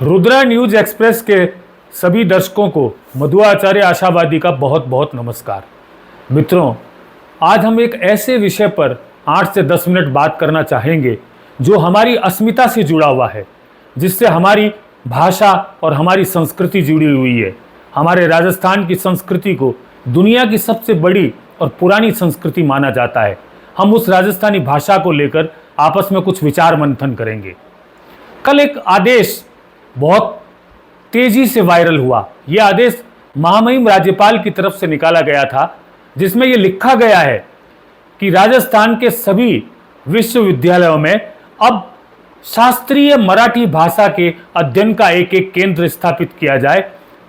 Rudra news express के सभी दर्शकों को मधुआचार्य आशावादी का बहुत बहुत नमस्कार। मित्रों, आज हम एक ऐसे विषय पर 8 से 10 मिनट बात करना चाहेंगे जो हमारी अस्मिता से जुड़ा हुआ है, जिससे हमारी भाषा और हमारी संस्कृति जुड़ी हुई है। हमारे राजस्थान की संस्कृति को दुनिया की सबसे बड़ी और पुरानी संस्कृति माना जाता है। हम उस राजस्थानी भाषा को लेकर आपस में कुछ विचार मंथन करेंगे। कल एक आदेश बहुत तेजी से वायरल हुआ। यह आदेश महामहिम राज्यपाल की तरफ से निकाला गया था, जिसमें यह लिखा गया है कि राजस्थान के सभी विश्वविद्यालयों में अब शास्त्रीय मराठी भाषा के अध्ययन का एक एक केंद्र स्थापित किया जाए,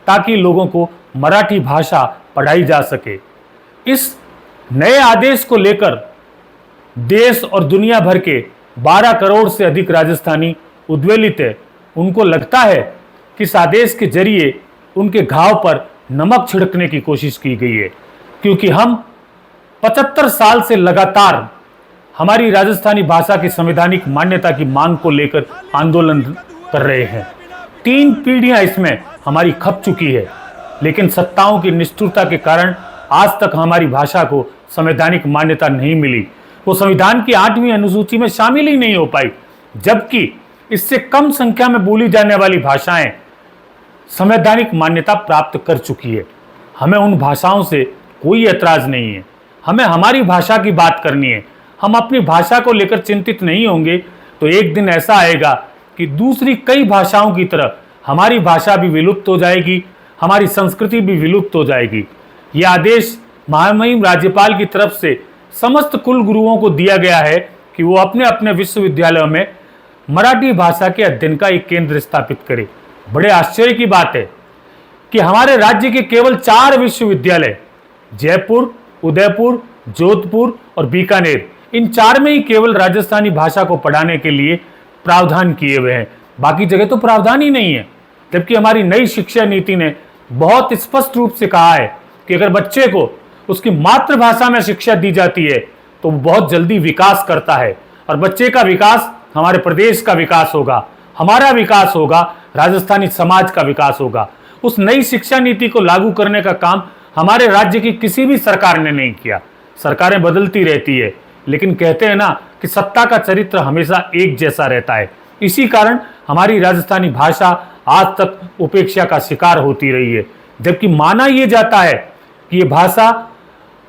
ताकि लोगों को मराठी भाषा पढ़ाई जा सके। इस नए आदेश को लेकर देश और दुनिया भर के 12 करोड़ से अधिक राजस्थानी उद्वेलित है। उनको लगता है कि इस आदेश के जरिए उनके घाव पर नमक छिड़कने की कोशिश की गई है, क्योंकि हम 75 साल से लगातार हमारी राजस्थानी भाषा की संवैधानिक मान्यता की मांग को लेकर आंदोलन कर रहे हैं। 3 पीढ़ियां इसमें हमारी खप चुकी है, लेकिन सत्ताओं की निष्ठुरता के कारण आज तक हमारी भाषा को संवैधानिक मान्यता नहीं मिली। वो संविधान की 8वीं अनुसूची में शामिल ही नहीं हो पाई, जबकि इससे कम संख्या में बोली जाने वाली भाषाएं संवैधानिक मान्यता प्राप्त कर चुकी है। हमें उन भाषाओं से कोई ऐतराज नहीं है। हमें हमारी भाषा की बात करनी है। हम अपनी भाषा को लेकर चिंतित नहीं होंगे तो एक दिन ऐसा आएगा कि दूसरी कई भाषाओं की तरह हमारी भाषा भी विलुप्त हो जाएगी, हमारी संस्कृति भी विलुप्त हो जाएगी। यह आदेश महामहिम राज्यपाल की तरफ से समस्त कुल गुरुओं को दिया गया है कि वो अपने अपने विश्वविद्यालयों में मराठी भाषा के अध्ययन का एक केंद्र स्थापित करे। बड़े आश्चर्य की बात है कि हमारे राज्य के केवल 4 विश्वविद्यालय, जयपुर, उदयपुर, जोधपुर और बीकानेर, इन 4 में ही केवल राजस्थानी भाषा को पढ़ाने के लिए प्रावधान किए हुए हैं। बाकी जगह तो प्रावधान ही नहीं है। जबकि हमारी नई शिक्षा नीति ने बहुत स्पष्ट रूप से कहा है कि अगर बच्चे को उसकी मातृभाषा में शिक्षा दी जाती है तो वो बहुत जल्दी विकास करता है, और बच्चे का विकास हमारे प्रदेश का विकास होगा, हमारा विकास होगा, राजस्थानी समाज का विकास होगा। उस नई शिक्षा नीति को लागू करने का काम हमारे राज्य की किसी भी सरकार ने नहीं किया। सरकारें बदलती रहती है, लेकिन कहते हैं ना कि सत्ता का चरित्र हमेशा एक जैसा रहता है। इसी कारण हमारी राजस्थानी भाषा आज तक उपेक्षा का शिकार होती रही है। जबकि माना यह जाता है कि यह भाषा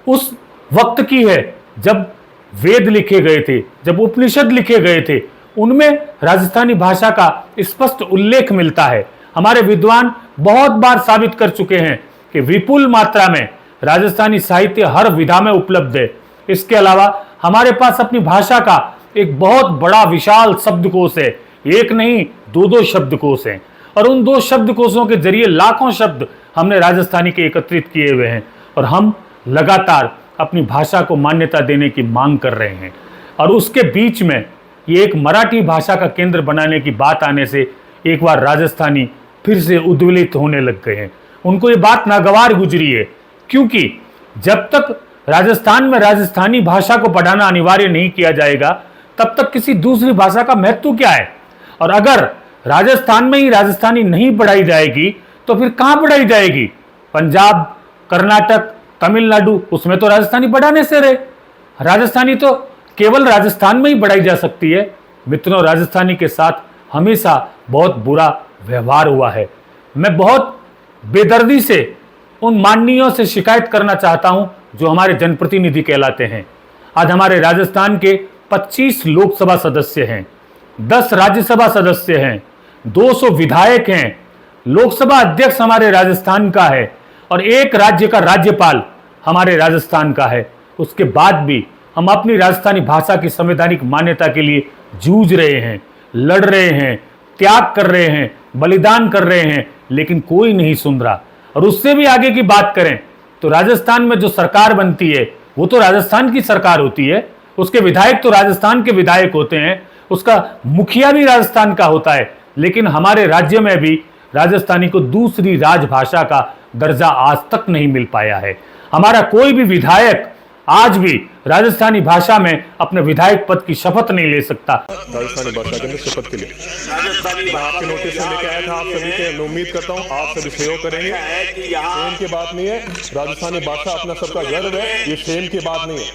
उस वक्त की है जब वेद लिखे गए थे, जब उपनिषद लिखे गए थे, उनमें राजस्थानी भाषा का स्पष्ट उल्लेख मिलता है। हमारे विद्वान बहुत बार साबित कर चुके हैं कि विपुल मात्रा में राजस्थानी साहित्य हर विधा में उपलब्ध है। इसके अलावा हमारे पास अपनी भाषा का एक बहुत बड़ा विशाल शब्दकोश है। एक नहीं, 2 शब्दकोश हैं, और उन 2 शब्दकोशों के जरिए लाखों शब्द हमने राजस्थानी के एकत्रित किए हुए हैं, और हम लगातार अपनी भाषा को मान्यता देने की मांग कर रहे हैं। और उसके बीच में ये एक मराठी भाषा का केंद्र बनाने की बात आने से एक बार राजस्थानी फिर से उद्वेलित होने लग गए हैं। उनको ये बात नागवार गुजरी है, क्योंकि जब तक राजस्थान में राजस्थानी भाषा को पढ़ाना अनिवार्य नहीं किया जाएगा, तब तक किसी दूसरी भाषा का महत्व क्या है। और अगर राजस्थान में ही राजस्थानी नहीं पढ़ाई जाएगी तो फिर कहाँ पढ़ाई जाएगी? पंजाब, कर्नाटक, तमिलनाडु, उसमें तो राजस्थानी पढ़ाने से रहे। राजस्थानी तो केवल राजस्थान में ही पढ़ाई जा सकती है। मित्रों, राजस्थानी के साथ हमेशा बहुत बुरा व्यवहार हुआ है। मैं बहुत बेदर्दी से उन माननीयों से शिकायत करना चाहता हूं जो हमारे जनप्रतिनिधि कहलाते हैं। आज हमारे राजस्थान के 25 लोकसभा सदस्य हैं, 10 राज्यसभा सदस्य हैं, 200 विधायक हैं, लोकसभा अध्यक्ष हमारे राजस्थान का है, और एक राज्य का राज्यपाल हमारे राजस्थान का है। उसके बाद भी हम अपनी राजस्थानी भाषा की संवैधानिक मान्यता के लिए जूझ रहे हैं, लड़ रहे हैं, त्याग कर रहे हैं, बलिदान कर रहे हैं, लेकिन कोई नहीं सुन रहा। और उससे भी आगे की बात करें तो राजस्थान में जो सरकार बनती है वो तो राजस्थान की सरकार होती है, उसके विधायक तो राजस्थान के विधायक होते हैं, उसका मुखिया भी राजस्थान का होता है। लेकिन हमारे राज्य में भी राजस्थानी को दूसरी राजभाषा का दर्जा आज तक नहीं मिल पाया है। हमारा कोई भी विधायक आज भी राजस्थानी भाषा में अपने विधायक पद की शपथ नहीं ले सकता। राजस्थानी भाषा के अंदर शपथ के लिए आपके नोटिस में लेके आया था, आप सभी के मैं उम्मीद करता हूँ आप सभी सहयोग करेंगे। शेम की बात नहीं है, राजस्थानी भाषा अपना सबका गर्व है, ये शेम की बात नहीं है,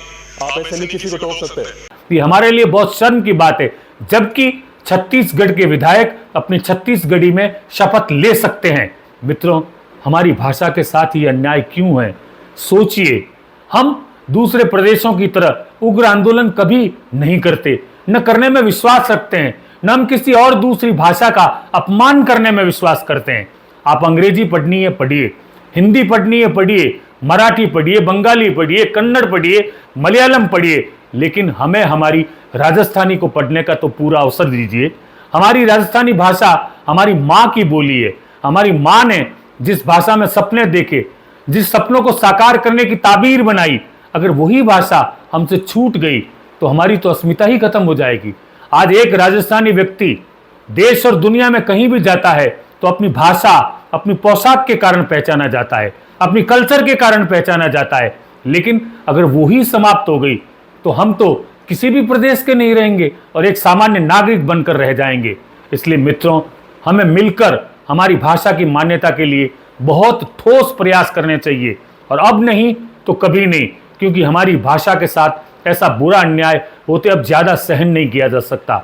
आप ऐसे नहीं किसी को टोक सकते। ये हमारे लिए बहुत शर्म की बात है, जबकि छत्तीसगढ़ के विधायक अपनी छत्तीसगढ़ी में शपथ ले सकते हैं। मित्रों, हमारी भाषा के साथ ये अन्याय क्यों है? सोचिए, हम दूसरे प्रदेशों की तरह उग्र आंदोलन कभी नहीं करते, न करने में विश्वास रखते हैं, न हम किसी और दूसरी भाषा का अपमान करने में विश्वास करते हैं। आप अंग्रेजी पढ़नी है पढ़िए, हिंदी पढ़नी है पढ़िए, मराठी पढ़िए, बंगाली पढ़िए, कन्नड़ पढ़िए, मलयालम पढ़िए, लेकिन हमें हमारी राजस्थानी को पढ़ने का तो पूरा अवसर दीजिए। हमारी राजस्थानी भाषा हमारी माँ की बोली है। हमारी माँ ने जिस भाषा में सपने देखे, जिस सपनों को साकार करने की ताबीर बनाई, अगर वही भाषा हमसे छूट गई तो हमारी तो अस्मिता ही खत्म हो जाएगी। आज एक राजस्थानी व्यक्ति देश और दुनिया में कहीं भी जाता है तो अपनी भाषा, अपनी पोशाक के कारण पहचाना जाता है, अपनी कल्चर के कारण पहचाना जाता है। लेकिन अगर वो ही समाप्त हो गई तो हम तो किसी भी प्रदेश के नहीं रहेंगे और एक सामान्य नागरिक बनकर रह जाएंगे। इसलिए मित्रों, हमें मिलकर हमारी भाषा की मान्यता के लिए बहुत ठोस प्रयास करने चाहिए, और अब नहीं तो कभी नहीं, क्योंकि हमारी भाषा के साथ ऐसा बुरा अन्याय होते अब ज्यादा सहन नहीं किया जा सकता।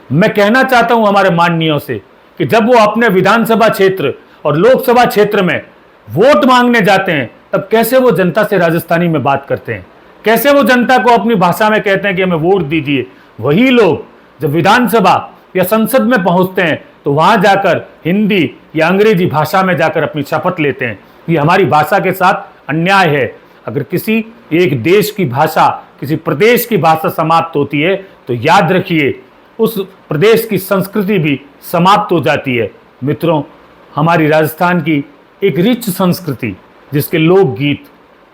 मैं कहना चाहता हूं हमारे माननीयों से कि जब वो अपने विधानसभा क्षेत्र और लोकसभा क्षेत्र में वोट मांगने जाते हैं, तब कैसे वो जनता से राजस्थानी में बात करते हैं, कैसे वो जनता को अपनी भाषा में कहते हैं कि हमें वोट दीजिए। वही लोग जब विधानसभा या संसद में पहुंचते हैं तो वहां जाकर हिंदी या अंग्रेजी भाषा में जाकर अपनी शपथ लेते हैं। ये हमारी भाषा के साथ अन्याय है। अगर किसी एक देश की भाषा, किसी प्रदेश की भाषा समाप्त होती है तो याद रखिए उस प्रदेश की संस्कृति भी समाप्त हो जाती है। मित्रों, हमारी राजस्थान की एक रिच संस्कृति, जिसके लोकगीत,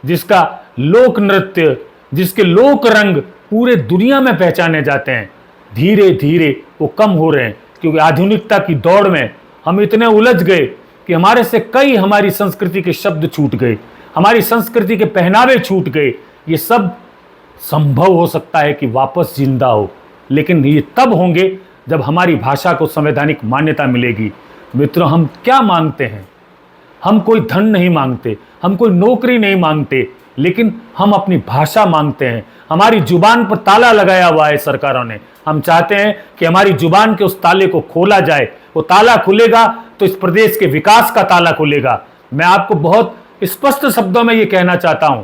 जिसका लोक नृत्य, जिसके लोक रंग पूरे दुनिया में पहचाने जाते हैं, धीरे धीरे वो कम हो रहे हैं, क्योंकि आधुनिकता की दौड़ में हम इतने उलझ गए कि हमारे से कई हमारी संस्कृति के शब्द छूट गए, हमारी संस्कृति के पहनावे छूट गए। ये सब संभव हो सकता है कि वापस जिंदा हो, लेकिन ये तब होंगे जब हमारी भाषा को संवैधानिक मान्यता मिलेगी। मित्रों, हम क्या मांगते हैं? हम कोई धन नहीं मांगते, हम कोई नौकरी नहीं मांगते, लेकिन हम अपनी भाषा मांगते हैं। हमारी जुबान पर ताला लगाया हुआ है सरकारों ने। हम चाहते हैं कि हमारी जुबान के उस ताले को खोला जाए। वो ताला खुलेगा तो इस प्रदेश के विकास का ताला खुलेगा। मैं आपको बहुत स्पष्ट शब्दों में ये कहना चाहता हूं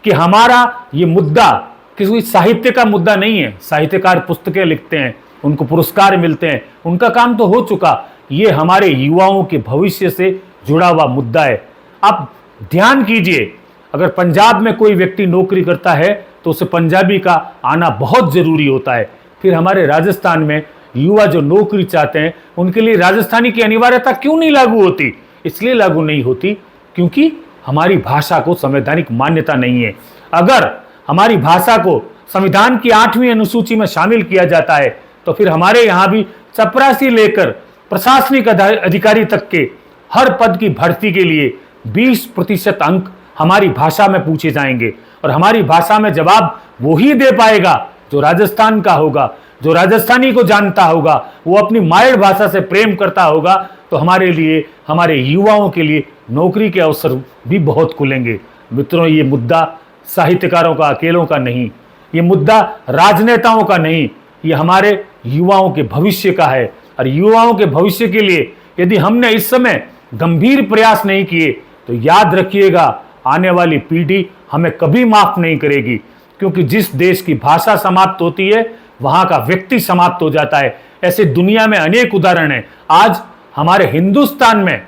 कि हमारा ये मुद्दा किसी साहित्य का मुद्दा नहीं है। साहित्यकार पुस्तकें लिखते हैं, उनको पुरस्कार मिलते हैं, उनका काम तो हो चुका। ये हमारे युवाओं के भविष्य से जुड़ा हुआ मुद्दा है। आप ध्यान कीजिए, अगर पंजाब में कोई व्यक्ति नौकरी करता है तो उसे पंजाबी का आना बहुत जरूरी होता है। फिर हमारे राजस्थान में युवा जो नौकरी चाहते हैं, उनके लिए राजस्थानी की अनिवार्यता क्यों नहीं लागू होती? इसलिए लागू नहीं होती क्योंकि हमारी भाषा को संवैधानिक मान्यता नहीं है। अगर हमारी भाषा को संविधान की 8वीं अनुसूची में शामिल किया जाता है तो फिर हमारे यहाँ भी चपरासी लेकर प्रशासनिक अधिकारी तक के हर पद की भर्ती के लिए 20% अंक हमारी भाषा में पूछे जाएंगे, और हमारी भाषा में जवाब वो ही दे पाएगा जो राजस्थान का होगा, जो राजस्थानी को जानता होगा, वो अपनी मातृ भाषा से प्रेम करता होगा। तो हमारे लिए, हमारे युवाओं के लिए नौकरी के अवसर भी बहुत खुलेंगे। मित्रों, ये मुद्दा साहित्यकारों का अकेलों का नहीं, ये मुद्दा राजनेताओं का नहीं, ये हमारे युवाओं के भविष्य का है। और युवाओं के भविष्य के लिए यदि हमने इस समय गंभीर प्रयास नहीं किए तो याद रखिएगा, आने वाली पीढ़ी हमें कभी माफ नहीं करेगी। क्योंकि जिस देश की भाषा समाप्त होती है वहां का व्यक्ति समाप्त हो जाता है। ऐसे दुनिया में अनेक उदाहरण हैं। आज हमारे हिंदुस्तान में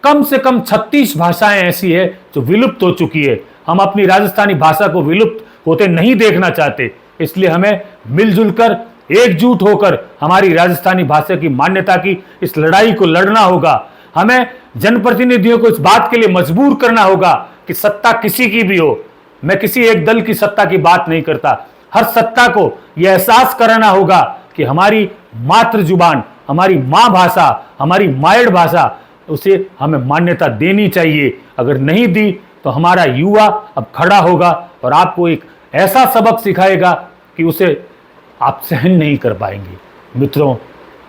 कम से कम 36 भाषाएं ऐसी है जो विलुप्त हो चुकी है। हम अपनी राजस्थानी भाषा को विलुप्त होते नहीं देखना चाहते, इसलिए हमें मिलजुल कर, एकजुट होकर हमारी राजस्थानी भाषा की मान्यता की इस लड़ाई को लड़ना होगा। हमें जनप्रतिनिधियों को इस बात के लिए मजबूर करना होगा कि सत्ता किसी की भी हो, मैं किसी एक दल की सत्ता की बात नहीं करता, हर सत्ता को यह एहसास कराना होगा कि हमारी मातृ जुबान, हमारी माँ भाषा, हमारी मायड़ भाषा, उसे हमें मान्यता देनी चाहिए। अगर नहीं दी तो हमारा युवा अब खड़ा होगा और आपको एक ऐसा सबक सिखाएगा कि उसे आप सहन नहीं कर पाएंगे। मित्रों,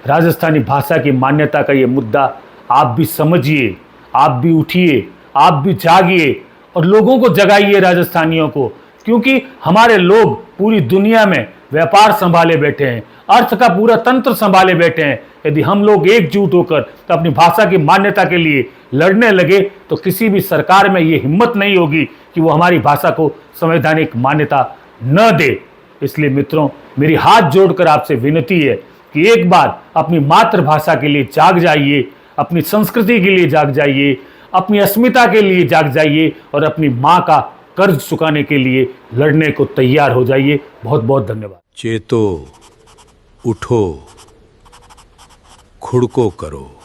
राजस्थानी भाषा की मान्यता का ये मुद्दा आप भी समझिए, आप भी उठिए, आप भी जागिए और लोगों को जगाइए, राजस्थानियों को, क्योंकि हमारे लोग पूरी दुनिया में व्यापार संभाले बैठे हैं, अर्थ का पूरा तंत्र संभाले बैठे हैं। यदि हम लोग एकजुट होकर तो अपनी भाषा की मान्यता के लिए लड़ने लगे तो किसी भी सरकार में ये हिम्मत नहीं होगी कि वो हमारी भाषा को संवैधानिक मान्यता न दे। इसलिए मित्रों, मेरी हाथ जोड़कर आपसे विनती है कि एक बार अपनी मातृभाषा के लिए जाग जाइए, अपनी संस्कृति के लिए जाग जाइए, अपनी अस्मिता के लिए जाग जाइए और अपनी माँ का कर्ज चुकाने के लिए लड़ने को तैयार हो जाइए। बहुत बहुत धन्यवाद। चेतो, उठो, खुद को करो।